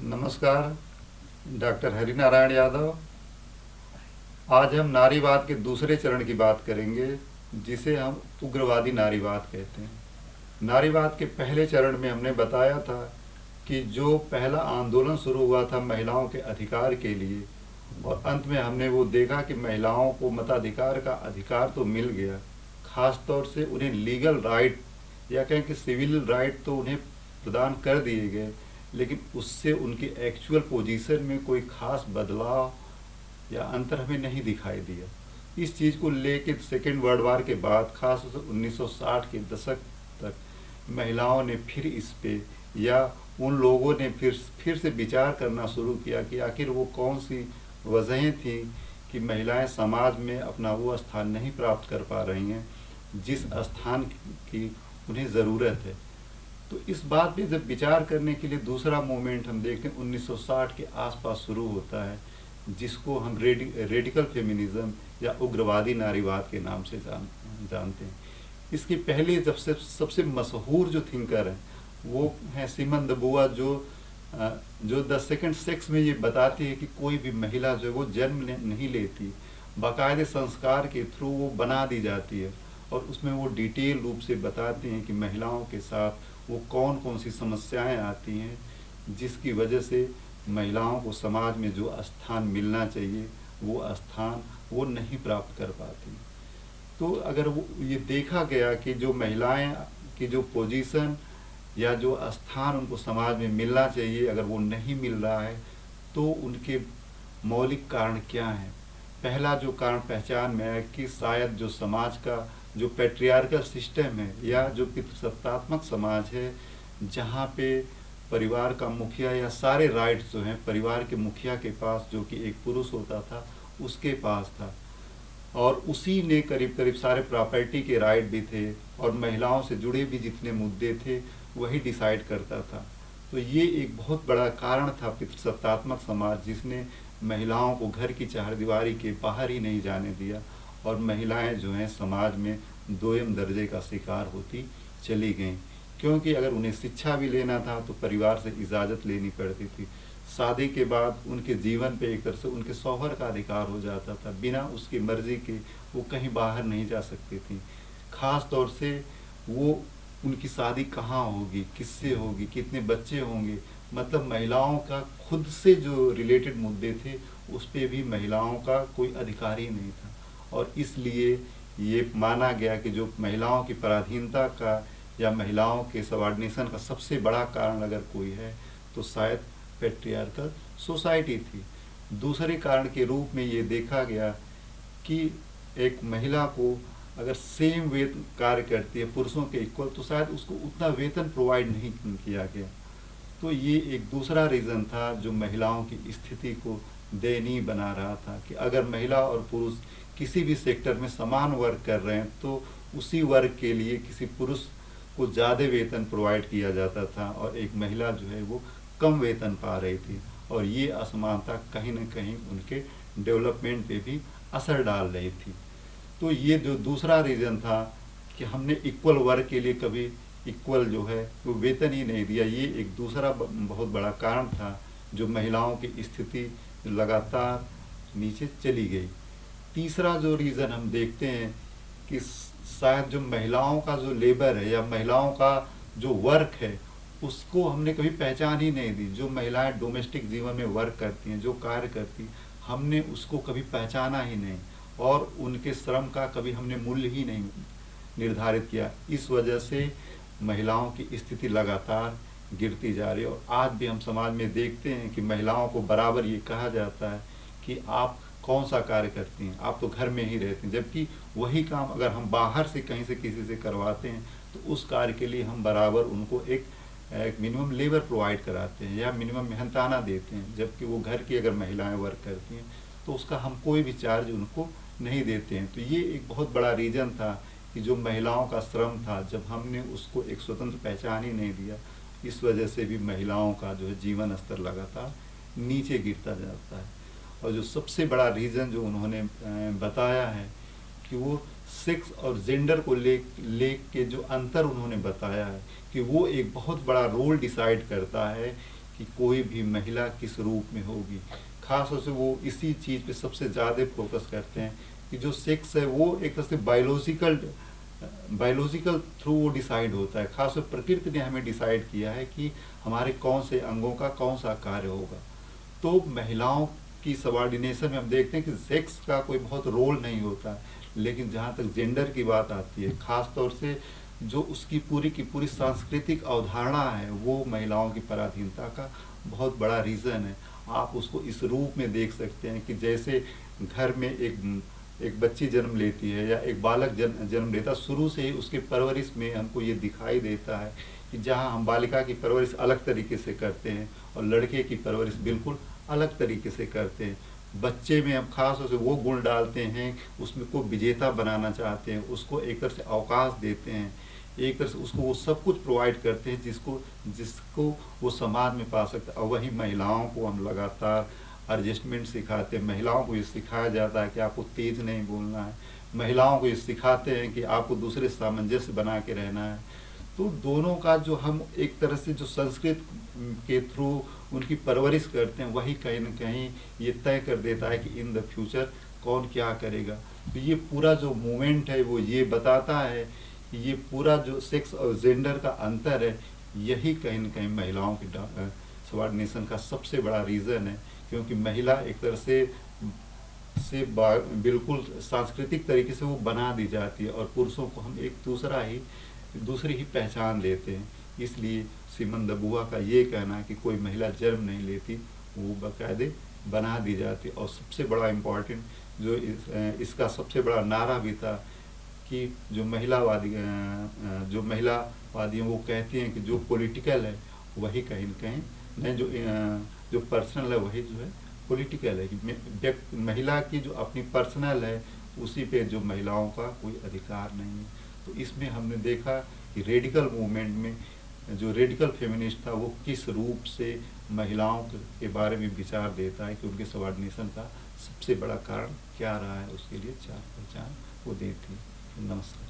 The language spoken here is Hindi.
नमस्कार। डॉक्टर हरिनारायण यादव। आज हम नारीवाद के दूसरे चरण की बात करेंगे, जिसे हम उग्रवादी नारीवाद कहते हैं। नारीवाद के पहले चरण में हमने बताया था कि जो पहला आंदोलन शुरू हुआ था महिलाओं के अधिकार के लिए, और अंत में हमने वो देखा कि महिलाओं को मताधिकार का अधिकार तो मिल गया, खास तौर से उन्हें लीगल राइट या कहें कि सिविल राइट तो उन्हें प्रदान कर दिए गए, लेकिन उससे उनकी एक्चुअल पोजीशन में कोई खास बदलाव या अंतर हमें नहीं दिखाई दिया। इस चीज़ को लेकर सेकेंड वर्ल्ड वार के बाद खास तौर से 1960 के दशक तक महिलाओं ने फिर इस पे या उन लोगों ने फिर से विचार करना शुरू किया कि आखिर वो कौन सी वजहें थी कि महिलाएं समाज में अपना वो स्थान नहीं प्राप्त कर पा रही हैं जिस स्थान की उन्हें ज़रूरत है। तो इस बात पे जब विचार करने के लिए दूसरा मूवमेंट हम देखते हैं 1960 के आसपास शुरू होता है, जिसको हम रेडिकल फेमिनिज्म या उग्रवादी नारीवाद के नाम से जानते हैं। इसकी पहली जब से सबसे मशहूर जो थिंकर हैं वो हैं सिमन द बुआ, जो द सेकंड सेक्स में ये बताती है कि कोई भी महिला जो है वो जन्म नहीं लेती, बाकायदे संस्कार के थ्रू वो बना दी जाती है। और उसमें वो डिटेल रूप से बताते हैं कि महिलाओं के साथ वो कौन कौन सी समस्याएं आती हैं जिसकी वजह से महिलाओं को समाज में जो स्थान मिलना चाहिए वो स्थान वो नहीं प्राप्त कर पाती। तो अगर वो ये देखा गया कि जो महिलाएं की जो पोजीशन या जो स्थान उनको समाज में मिलना चाहिए अगर वो नहीं मिल रहा है, तो उनके मौलिक कारण क्या हैं। पहला जो कारण पहचान में है कि शायद जो समाज का जो पैट्रियार्कल सिस्टम है या जो पितृसत्तात्मक समाज है, जहाँ पे परिवार का मुखिया या सारे राइट्स जो हैं परिवार के मुखिया के पास, जो कि एक पुरुष होता था, उसके पास था, और उसी ने करीब करीब सारे प्रॉपर्टी के राइट भी थे और महिलाओं से जुड़े भी जितने मुद्दे थे वही डिसाइड करता था। तो ये एक बहुत बड़ा कारण था पितृसत्तात्मक समाज, जिसने महिलाओं को घर की चारदीवारी के बाहर ही नहीं जाने दिया और महिलाएं जो हैं समाज में दोयम दर्जे का शिकार होती चली गईं। क्योंकि अगर उन्हें शिक्षा भी लेना था तो परिवार से इजाज़त लेनी पड़ती थी। शादी के बाद उनके जीवन पे एक तरह से उनके शौहर का अधिकार हो जाता था, बिना उसकी मर्ज़ी के वो कहीं बाहर नहीं जा सकती थी। ख़ास तौर से वो उनकी शादी कहाँ होगी, किससे होगी, कितने बच्चे होंगे, मतलब महिलाओं का खुद से जो रिलेटेड मुद्दे थे उस पर भी महिलाओं का कोई अधिकार ही नहीं था। और इसलिए ये माना गया कि जो महिलाओं की पराधीनता का या महिलाओं के सबऑर्डिनेशन का सबसे बड़ा कारण अगर कोई है तो शायद पैट्रियार्कल सोसाइटी थी। दूसरे कारण के रूप में ये देखा गया कि एक महिला को अगर सेम वेतन कार्य करती है पुरुषों के इक्वल, तो शायद उसको उतना वेतन प्रोवाइड नहीं किया गया। तो ये एक दूसरा रीज़न था जो महिलाओं की स्थिति को दयनीय बना रहा था कि अगर महिला और पुरुष किसी भी सेक्टर में समान वर्क कर रहे हैं तो उसी वर्क के लिए किसी पुरुष को ज़्यादा वेतन प्रोवाइड किया जाता था और एक महिला जो है वो कम वेतन पा रही थी, और ये असमानता कहीं ना कहीं उनके डेवलपमेंट पे भी असर डाल रही थी। तो ये जो दूसरा रीज़न था कि हमने इक्वल वर्क के लिए कभी इक्वल जो है वो वेतन ही नहीं दिया, ये एक दूसरा बहुत बड़ा कारण था जो महिलाओं की स्थिति लगातार नीचे चली गई। तीसरा जो रीज़न हम देखते हैं कि शायद जो महिलाओं का जो लेबर है या महिलाओं का जो वर्क है उसको हमने कभी पहचान ही नहीं दी। जो महिलाएं डोमेस्टिक जीवन में वर्क करती हैं, जो कार्य करती, हमने उसको कभी पहचाना ही नहीं और उनके श्रम का कभी हमने मूल्य ही नहीं निर्धारित किया। इस वजह से महिलाओं की स्थिति लगातार गिरती जा रही है और आज भी हम समाज में देखते हैं कि महिलाओं को बराबर ये कहा जाता है कि आप कौन सा कार्य करती हैं, आप तो घर में ही रहती हैं, जबकि वही काम अगर हम बाहर से कहीं से किसी से करवाते हैं तो उस कार्य के लिए हम बराबर उनको एक मिनिमम लेबर प्रोवाइड कराते हैं या मिनिमम मेहनताना देते हैं, जबकि वो घर की अगर महिलाएं वर्क करती हैं तो उसका हम कोई भी चार्ज उनको नहीं देते हैं। तो ये एक बहुत बड़ा रीज़न था कि जो महिलाओं का श्रम था जब हमने उसको एक स्वतंत्र पहचान ही नहीं दिया, इस वजह से भी महिलाओं का जो है जीवन स्तर लगातार नीचे गिरता जाता है। और जो सबसे बड़ा रीज़न जो उन्होंने बताया है कि वो सेक्स और जेंडर को ले के जो अंतर उन्होंने बताया है कि वो एक बहुत बड़ा रोल डिसाइड करता है कि कोई भी महिला किस रूप में होगी। खास तौर से वो इसी चीज़ पे सबसे ज़्यादा फोकस करते हैं कि जो सेक्स है वो एक तरह से बायोलॉजिकल थ्रू वो डिसाइड होता है। खास तौर प्रकृति ने हमें डिसाइड किया है कि हमारे कौन से अंगों का कौन सा कार्य होगा। तो महिलाओं की सबऑर्डिनेशन में हम देखते हैं कि सेक्स का कोई बहुत रोल नहीं होता, लेकिन जहाँ तक जेंडर की बात आती है, खास तौर से जो उसकी पूरी की पूरी सांस्कृतिक अवधारणा है वो महिलाओं की पराधीनता का बहुत बड़ा रीज़न है। आप उसको इस रूप में देख सकते हैं कि जैसे घर में एक बच्ची जन्म लेती है या एक बालक जन्म लेता है, शुरू से ही उसकी परवरिश में हमको ये दिखाई देता है कि जहाँ हम बालिका की परवरिश अलग तरीके से करते हैं और लड़के की परवरिश बिल्कुल अलग तरीके से करते हैं। बच्चे में हम खास तौर से वो गुण डालते हैं, उसमें को विजेता बनाना चाहते हैं, उसको एक तरह से अवकाश देते हैं, एक तरह से उसको वो सब कुछ प्रोवाइड करते हैं जिसको वो समाज में पा सकता है। और वहीं महिलाओं को हम लगातार एडजस्टमेंट सिखाते हैं। महिलाओं को ये सिखाया जाता है कि आपको तेज़ नहीं बोलना है, महिलाओं को ये सिखाते हैं कि आपको दूसरे सामंजस्य बना के रहना है। तो दोनों का जो हम एक तरह से जो संस्कृत के थ्रू उनकी परवरिश करते हैं, वही कहीं ना कहीं ये तय कर देता है कि इन द फ्यूचर कौन क्या करेगा। तो ये पूरा जो मूवमेंट है वो ये बताता है कि ये पूरा जो सेक्स और जेंडर का अंतर है, यही कहीं ना कहीं महिलाओं की सबऑर्डिनेशन का सबसे बड़ा रीज़न है। क्योंकि महिला एक तरह से बिल्कुल सांस्कृतिक तरीके से वो बना दी जाती है और पुरुषों को हम एक दूसरी ही पहचान देते हैं। इसलिए सिमन द बुआ का ये कहना है कि कोई महिला जन्म नहीं लेती, वो बाकायदे बना दी जाती। और सबसे बड़ा इम्पोर्टेंट जो इसका सबसे बड़ा नारा भी था कि जो महिलावादी हैं वो कहती हैं कि जो पॉलिटिकल है वही कहीं न कहीं नहीं, जो पर्सनल है वही जो है पॉलिटिकल है। कि महिला की जो अपनी पर्सनल है उसी पे जो महिलाओं का कोई अधिकार नहीं है। तो इसमें हमने देखा कि रेडिकल मूवमेंट में जो रेडिकल फेमिनिस्ट था वो किस रूप से महिलाओं के बारे में विचार देता है कि उनके सबऑर्डिनेशन का सबसे बड़ा कारण क्या रहा है, उसके लिए चार पहचान वो देती है। नमस्कार।